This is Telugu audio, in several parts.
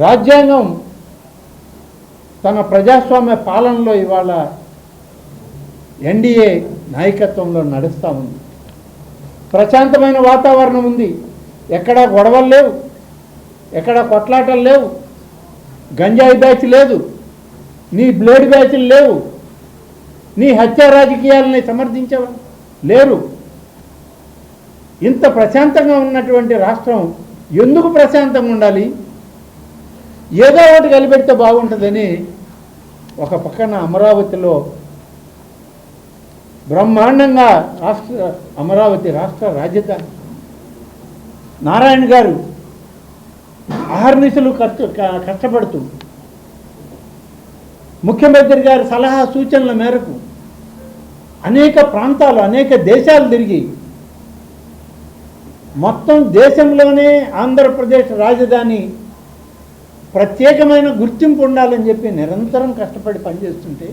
రాజ్యాంగం తన ప్రజాస్వామ్య పాలనలో ఇవాళ ఎన్డీఏ నాయకత్వంలో నడుస్తూ ఉంది. ప్రశాంతమైన వాతావరణం ఉంది. ఎక్కడా గొడవలు లేవు, ఎక్కడా కొట్లాటలు లేవు, గంజాయి బ్యాచ్ లేదు, నీ బ్లేడ్ బ్యాచ్లు లేవు, నీ హత్యా రాజకీయాలని సమర్థించేవారు లేరు. ఇంత ప్రశాంతంగా ఉన్నటువంటి రాష్ట్రం ఎందుకు ప్రశాంతంగా ఉండాలి? ఏదో ఒకటి కలిపెడితే బాగుంటుందని ఒక పక్కన అమరావతిలో బ్రహ్మాండంగా అమరావతి రాష్ట్ర రాజధాని నారాయణ గారు అహర్నిశలు కష్టపడుతూ ముఖ్యమంత్రి గారి సలహా సూచనల మేరకు అనేక ప్రాంతాలు అనేక దేశాలు తిరిగి మొత్తం దేశంలోనే ఆంధ్రప్రదేశ్ రాజధాని ప్రత్యేకమైన గుర్తింపు ఉండాలని చెప్పి నిరంతరం కష్టపడి పనిచేస్తుంటే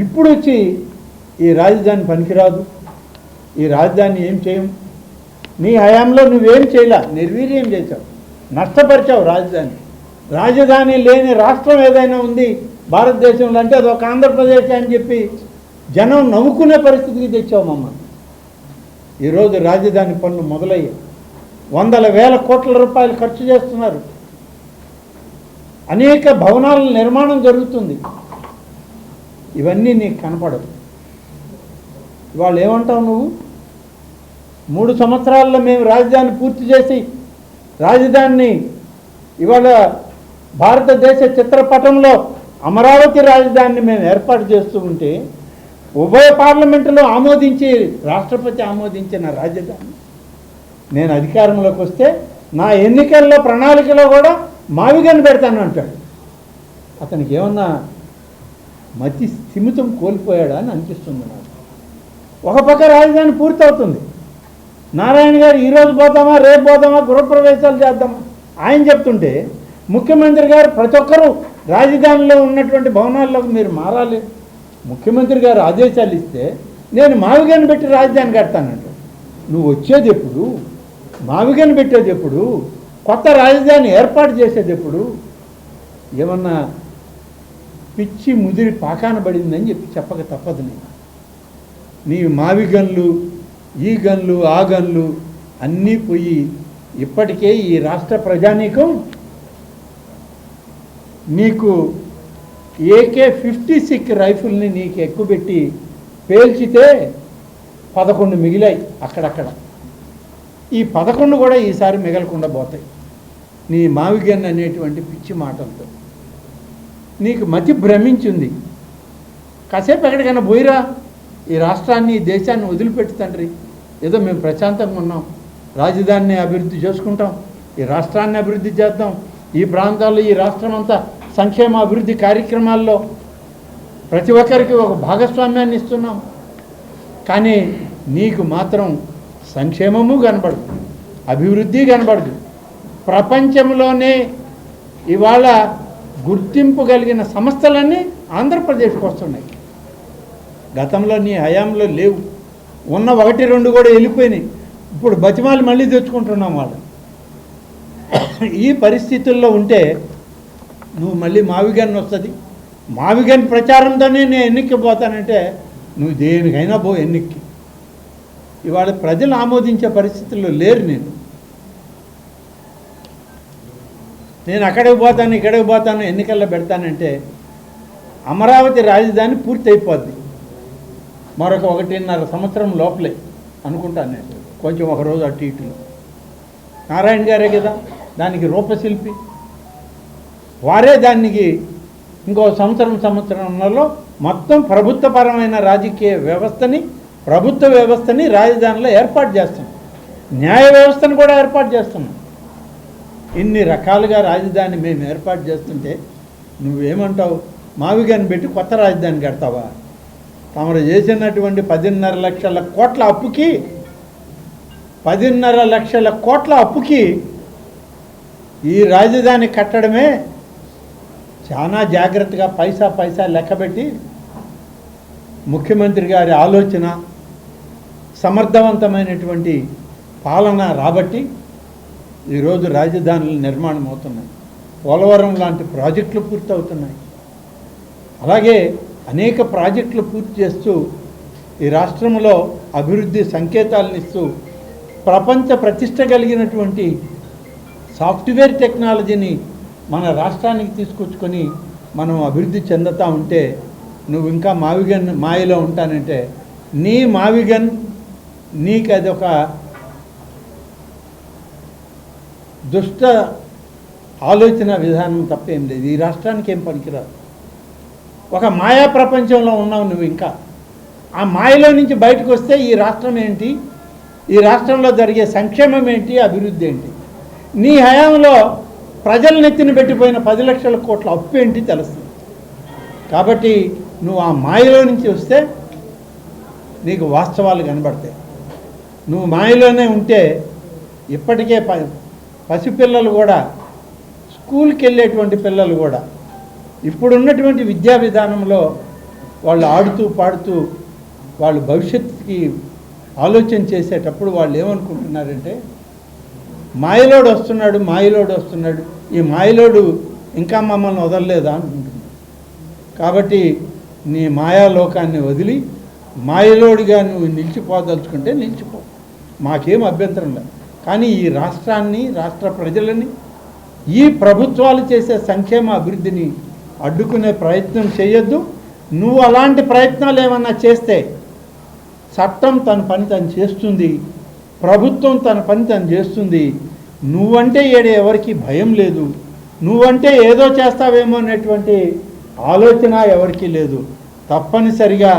ఇప్పుడు వచ్చి ఈ రాజధాని పనికిరాదు, ఈ రాజధాని ఏం చేయం, నీ హయాంలో నువ్వేం చేయలే, నిర్వీర్యం చేశావు, నష్టపరిచావు రాజధాని. రాజధాని లేని రాష్ట్రం ఏదైనా ఉంది భారతదేశంలో అంటే అది ఒక ఆంధ్రప్రదేశ్ అని చెప్పి జనం నవ్వుకునే పరిస్థితికి తెచ్చావు మమ్మల్ని. ఈరోజు రాజధాని పనులు మొదలయ్యాయి. వందల వేల కోట్ల రూపాయలు ఖర్చు చేస్తున్నారు. అనేక భవనాల నిర్మాణం జరుగుతుంది. ఇవన్నీ నీకు కనపడదు. ఇవాళ ఏమంటావు నువ్వు? 3 సంవత్సరాల్లో మేము రాజధాని పూర్తి చేసి రాజధానిని ఇవాళ భారతదేశ చిత్రపటంలో అమరావతి రాజధానిని మేము ఏర్పాటు చేస్తూ ఉంటే ఉభయ పార్లమెంటులో ఆమోదించి రాష్ట్రపతి ఆమోదించిన రాజధాని నేను అధికారంలోకి వస్తే నా ఎన్నికల్లో ప్రణాళికలో కూడా మావిగని పెడతాను అంటాడు. అతనికి ఏమన్నా మతి స్థిమితం కోల్పోయాడా అని అనిపిస్తుంది నాకు. ఒక పక్క రాజధాని పూర్తవుతుంది. నారాయణ గారు ఈరోజు పోతామా రేపు పోతామా గృహప్రవేశాలు చేద్దామా ఆయన చెప్తుంటే ముఖ్యమంత్రి గారు ప్రతి ఒక్కరూ రాజధానిలో ఉన్నటువంటి భవనాల్లోకి మీరు మారాలి, ముఖ్యమంత్రి గారు ఆదేశాలు ఇస్తే నేను మావిగని పెట్టి రాజధాని కడతానంట. నువ్వు వచ్చేది ఎప్పుడు, మావిగని పెట్టేది ఎప్పుడు, కొత్త రాజధాని ఏర్పాటు చేసేది ఎప్పుడు? ఏమన్నా పిచ్చి ముదిరి పాకాన పడిందని చెప్పి చెప్పక తప్పదు. నీ మావి గన్లు ఈ గన్లు ఆ గన్లు అన్నీ పోయి ఇప్పటికే ఈ రాష్ట్ర ప్రజానీకం నీకు AK-56 రైఫిల్ని నీకు ఎక్కుపెట్టి పేల్చితే 11 మిగిలాయి అక్కడక్కడ. ఈ 11 కూడా ఈసారి మిగలకుండా పోతాయి నీ మావిగన్ అనేటువంటి పిచ్చి మాటలతో. నీకు మతి భ్రమించింది. కాసేపు ఎక్కడికైనా పోయిరా, ఈ రాష్ట్రాన్ని ఈ దేశాన్ని వదిలిపెట్టి తండ్రి, ఏదో మేము ప్రశాంతంగా ఉన్నాం, రాజధానిని అభివృద్ధి చేసుకుంటాం, ఈ రాష్ట్రాన్ని అభివృద్ధి చేద్దాం, ఈ ప్రాంతాల్లో ఈ రాష్ట్రం అంతా సంక్షేమ అభివృద్ధి కార్యక్రమాల్లో ప్రతి ఒక్కరికి ఒక భాగస్వామ్యాన్ని ఇస్తున్నాం. కానీ నీకు మాత్రం సంక్షేమము కనబడదు, అభివృద్ధి కనబడదు. ప్రపంచంలోనే ఇవాళ గుర్తింపు కలిగిన సంస్థలన్నీ ఆంధ్రప్రదేశ్కి వస్తున్నాయి. గతంలో నీ హయాంలో లేవు, ఉన్న 1-2 కూడా వెళ్ళిపోయినాయి. ఇప్పుడు బతిమాలు మళ్ళీ తెచ్చుకుంటున్నాం వాళ్ళు. ఈ పరిస్థితుల్లో ఉంటే నువ్వు మళ్ళీ మావిగన్ వస్తుంది, మావిగన్ ప్రచారంతోనే నేను ఎన్నికకి పోతానంటే నువ్వు దేనికైనా పో ఎన్నికకి. ఇవాళ ప్రజలు ఆమోదించే పరిస్థితుల్లో లేరు. నేను అక్కడికి పోతాను ఇక్కడికి పోతాను ఎన్నికల్లో పెడతానంటే అమరావతి రాజధాని పూర్తి అయిపోద్ది మరొక 1.5 సంవత్సరం లోపలే అనుకుంటాను నేను, కొంచెం ఒకరోజు అటు ఇటు. నారాయణ గారే కదా దానికి రూపశిల్పి, వారే దానికి ఇంకో సంవత్సరంలో మొత్తం ప్రభుత్వపరమైన రాజకీయ వ్యవస్థని ప్రభుత్వ వ్యవస్థని రాజధానిలో ఏర్పాటు చేస్తున్నాం, న్యాయ వ్యవస్థను కూడా ఏర్పాటు చేస్తున్నాం. ఇన్ని రకాలుగా రాజధాని మేము ఏర్పాటు చేస్తుంటే నువ్వేమంటావు? మావిగని పెట్టి కొత్త రాజధాని కడతావా? తమరు చేసినటువంటి 10.5 లక్షల కోట్ల అప్పుకి 10.5 లక్షల కోట్ల అప్పుకి ఈ రాజధాని కట్టడమే చాలా జాగ్రత్తగా పైసా లెక్కబెట్టి ముఖ్యమంత్రి గారి ఆలోచన సమర్థవంతమైనటువంటి పాలన రాబట్టి ఈరోజు రాజధానులు నిర్మాణం అవుతున్నాయి, పోలవరం లాంటి ప్రాజెక్టులు పూర్తవుతున్నాయి. అలాగే అనేక ప్రాజెక్టులు పూర్తి చేస్తూ ఈ రాష్ట్రంలో అభివృద్ధి సంకేతాలను ఇస్తూ ప్రపంచ ప్రతిష్ట కలిగినటువంటి సాఫ్ట్వేర్ టెక్నాలజీని మన రాష్ట్రానికి తీసుకొచ్చుకొని మనం అభివృద్ధి చెందుతూ ఉంటే నువ్వు ఇంకా మావిగన్ మాయలో ఉంటానంటే నీ మావిగన్ నీకు అదొక దుష్ట ఆలోచన విధానం తప్పేం లేదు. ఈ రాష్ట్రానికి ఏం పనికిరాదు. ఒక మాయా ప్రపంచంలో ఉన్నావు నువ్వు. ఇంకా ఆ మాయలో నుంచి బయటకు వస్తే ఈ రాష్ట్రం ఏంటి, ఈ రాష్ట్రంలో జరిగే సంక్షేమం ఏంటి, అభివృద్ధి ఏంటి, నీ హయాంలో ప్రజల నెత్తిన పెట్టిపోయిన 10 లక్షల కోట్ల అప్పు ఏంటి తెలుస్తుంది. కాబట్టి నువ్వు ఆ మాయలో నుంచి వస్తే నీకు వాస్తవాలు కనబడతాయి. నువ్వు మాయలోనే ఉంటే ఇప్పటికే పసిపిల్లలు కూడా, స్కూల్కి వెళ్ళేటువంటి పిల్లలు కూడా ఇప్పుడున్నటువంటి విద్యా విధానంలో వాళ్ళు ఆడుతూ పాడుతూ వాళ్ళు భవిష్యత్తుకి ఆలోచన చేసేటప్పుడు వాళ్ళు ఏమనుకుంటున్నారంటే మాయలోడు వస్తున్నాడు, ఈ మాయలోడు ఇంకా మమ్మల్ని వదలలేదా అనుకుంటున్నారు. కాబట్టి నీ మాయాలోకాన్ని వదిలి మాయలోడిగా నువ్వు నిలిచిపోదలుచుకుంటే నిలిచిపో, మాకేం అభ్యంతరం లేదు. కానీ ఈ రాష్ట్రాన్ని, రాష్ట్ర ప్రజలని, ఈ ప్రభుత్వాలు చేసే సంక్షేమ అభివృద్ధిని అడ్డుకునే ప్రయత్నం చేయొద్దు. నువ్వు అలాంటి ప్రయత్నాలు ఏమన్నా చేస్తే చట్టం తన పని తను చేస్తుంది, ప్రభుత్వం తన పని తను చేస్తుంది. నువ్వంటే ఎవరికి భయం లేదు, నువ్వంటే ఏదో చేస్తావేమో అనేటువంటి ఆలోచన ఎవరికీ లేదు. తప్పనిసరిగా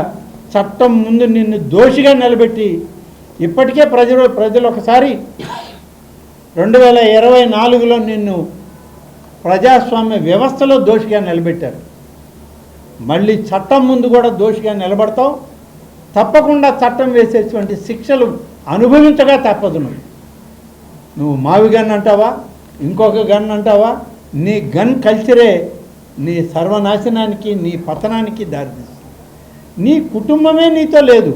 చట్టం ముందు నిన్ను దోషిగా నిలబెట్టి, ఇప్పటికే ప్రజలు ఒకసారి 2024లో నిన్ను ప్రజాస్వామ్య వ్యవస్థలో దోషిగా నిలబెట్టారు. మళ్ళీ చట్టం ముందు కూడా దోషిగా నిలబడతావు. తప్పకుండా చట్టం వేసేటువంటి శిక్షలు అనుభవించగా తప్పదు. నువ్వు మావి గన్ అంటావా, ఇంకొక గన్ అంటావా, నీ గన్ కల్చరే నీ సర్వనాశనానికి, నీ పతనానికి దారితీస్తుంది. నీ కుటుంబమే నీతో లేదు.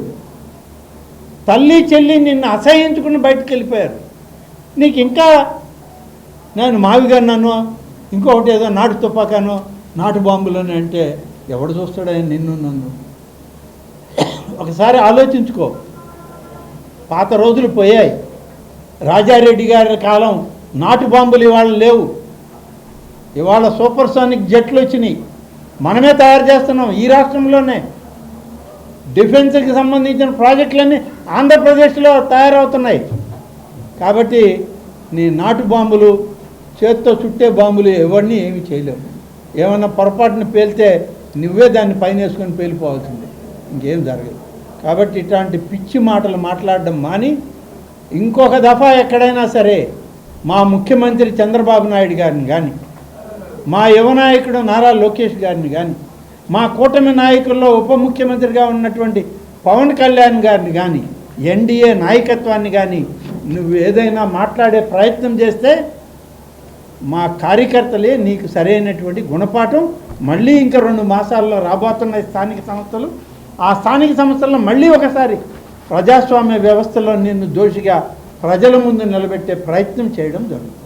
తల్లి చెల్లి నిన్ను అసహించుకుని బయటకు వెళ్ళిపోయారు. నీకు ఇంకా నేను మావిగన్నాను, ఇంకొకటి ఏదో నాటు తుపాకానో నాటు బాంబులోనే అంటే ఎవడు చూస్తాడని నిన్ను నన్ను? ఒకసారి ఆలోచించుకో. పాత రోజులు పోయాయి. రాజారెడ్డి గారి కాలం నాటు బాంబులు ఇవాళ లేవు. ఇవాళ సూపర్సానిక్ జెట్లు వచ్చినాయి. మనమే తయారు చేస్తున్నాం. ఈ రాష్ట్రంలోనే డిఫెన్స్కి సంబంధించిన ప్రాజెక్టులన్నీ ఆంధ్రప్రదేశ్లో తయారవుతున్నాయి. కాబట్టి నీ నాటు బాంబులు, చేత్తో చుట్టే బాంబులు ఎవరిని ఏమి చేయలేవు. ఏమన్నా పొరపాటున పేలితే నువ్వే దాన్ని పైన వేసుకొని పేలిపోవాల్సిందే, ఇంకేం జరగదు. కాబట్టి ఇట్లాంటి పిచ్చి మాటలు మాట్లాడడం మాని ఇంకొక దఫా ఎక్కడైనా సరే మా ముఖ్యమంత్రి చంద్రబాబు నాయుడు గారిని కానీ, మా యువ నాయకుడు నారా లోకేష్ గారిని కానీ, మా కూటమి నాయకుల్లో ఉప ముఖ్యమంత్రిగా ఉన్నటువంటి పవన్ కళ్యాణ్ గారిని కానీ, ఎన్డీఏ నాయకత్వాన్ని కానీ నువ్వు ఏదైనా మాట్లాడే ప్రయత్నం చేస్తే మా కార్యకర్తలే నీకు సరైనటువంటి గుణపాఠం మళ్ళీ ఇంకా 2 మాసాల్లో రాబోతున్న స్థానిక సంస్థలు, ఆ స్థానిక సంస్థల్లో మళ్ళీ ఒకసారి ప్రజాస్వామ్య వ్యవస్థలో నిన్ను దోషిగా ప్రజల ముందు నిలబెట్టే ప్రయత్నం చేయడం జరుగుతుంది.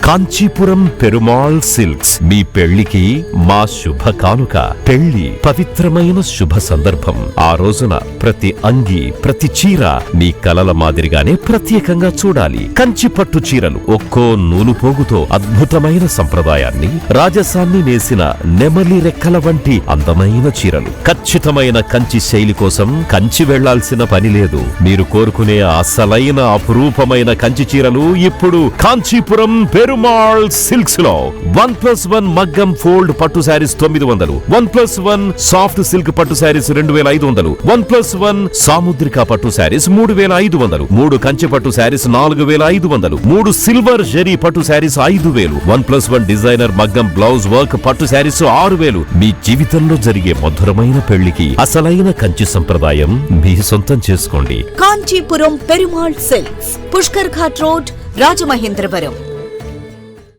కాంచీపురం పెరుమాళ్ సిల్క్స్ మీ పెళ్లికి మా శుభ కానుక. పెళ్లి పవిత్రమైన శుభ సందర్భం. ఆ రోజున ప్రతి అంగి, ప్రతి చీర మీ కలల మాదిరిగానే ప్రత్యేకంగా చూడాలి. కంచి పట్టు చీరలు ఒక్కో నూలు పోగుతో అద్భుతమైన సంప్రదాయాన్ని, రాజసాన్ని నేసిన నెమలి రెక్కల వంటి అందమైన చీరలు. ఖచ్చితమైన కంచి శైలి కోసం కంచి వెళ్లాల్సిన పని లేదు. మీరు కోరుకునే అసలైన అపురూపమైన కంచి చీరలు ఇప్పుడు కాంచీపురం పెరుమాళ్ సిల్క్స్ లో 1+1 మగ్గం ఫోల్డ్ పట్టు శారీస్ 900, 1+1 సాఫ్ట్ సిల్క్ పట్టు శారీస్ 2500, 1+1 సాముద్రిక పట్టు శారీస్ 3500, 3 కంచి పట్టు శారీస్ 4500, 3 సిల్వర్ జరీ పట్టు శారీస్ 5000, 1+1 డిజైనర్ మగ్గం బ్లౌజ్ వర్క్ పట్టు శారీస్ 6000. మీ జీవితంలో జరిగే మధురమైన పెళ్లికి అసలైన కంచి సంప్రదాయం మీ సొంతం చేసుకోండి. Kanchipuram Perumal silks, Pushkar ghat road, Rajamahendravaram.